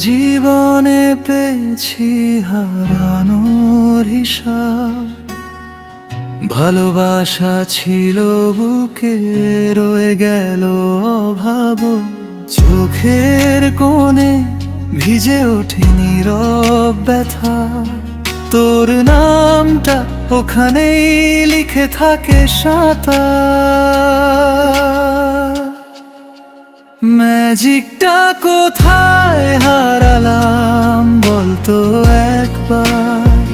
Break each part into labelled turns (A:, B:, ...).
A: জীবনে পেয়েছি হারানোর হিসাব, ভালোবাসা ছিল বুকে, রয়ে গেল অভাব। চোখের কোণে ভিজে ওঠে নীরব ব্যথা, তোর নামটা ওখানেই লিখে থাকে সাঁতা। ম্যাজিকটা কোথায় হারালাম বলতো একবার,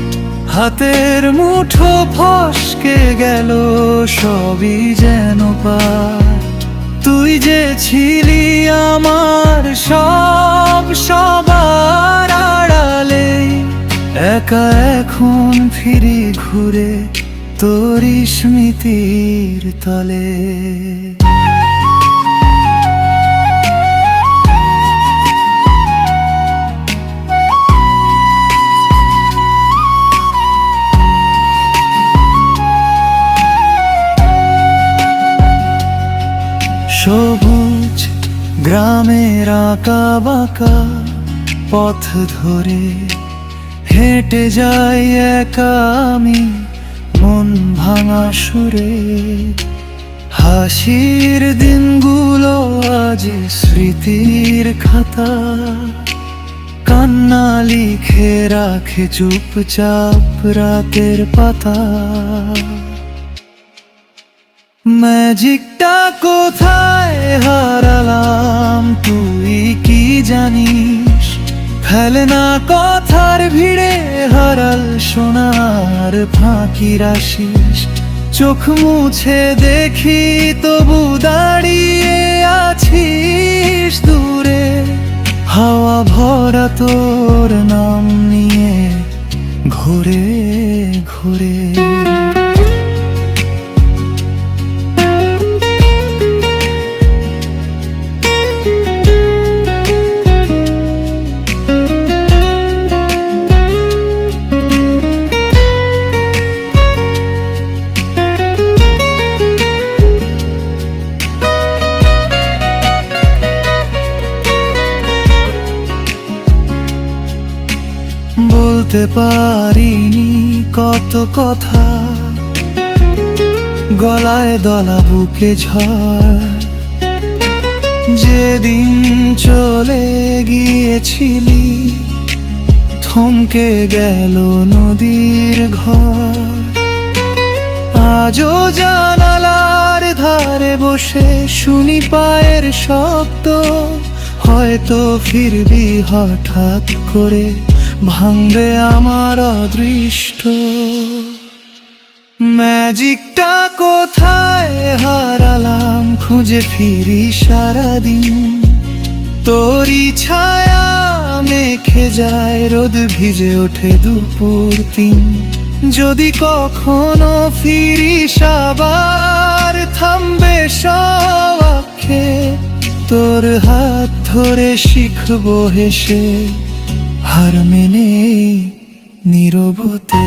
A: হাতের মুঠো ফসকে গেল সবই যেন পার। তুই যে ছিলি আমার সব, সবার আড়ালে, একা এখন ফিরি ঘুরে তোরই স্মৃতির তলে। সবুজ গ্রামের আঁকা বাঁকা পথ ধরে হেঁটে যাই একা আমি, মন ভাঙা সুরে। হাসির দিনগুলো আজ স্মৃতির খাতা, কান্না লিখে রাখে চুপচাপ রাতের পাতা। ম্যাজিকটা কোথায় হারালাম তুই কি জানিস? ফেলে না কথার ভিড়ে হারাল সোনার ফাঁকির আশিস। চোখ মুছে দেখি তবু দাঁড়িয়ে আছিস দূরে, হাওয়া ভরা তোর নাম নিয়ে ঘুরে ঘুরে। বলতে পারিনি কত কথা, গলায় দলা বুকে ঝড়। যেদিন চলে গিয়েছিলি থমকে গেল নদীর ঘর। আজও জানালার ধারে বসে শুনি পায়ের শব্দ, হয়তো ফিরবি হঠাৎ করে, ভাঙবে আমার অদৃষ্ট। ম্যাজিকটা কোথায় হারালাম খুঁজে ফিরি সারাদিন, তোরই ছায়া মেখে যায় রোদ ভিজে ওঠে দুপুর তিন। যদি কখনো ফিরিস আবার থামবে সব আঁখে, তোর হাত ধরে শিখবো হেসে হার মেনে নীরবতে।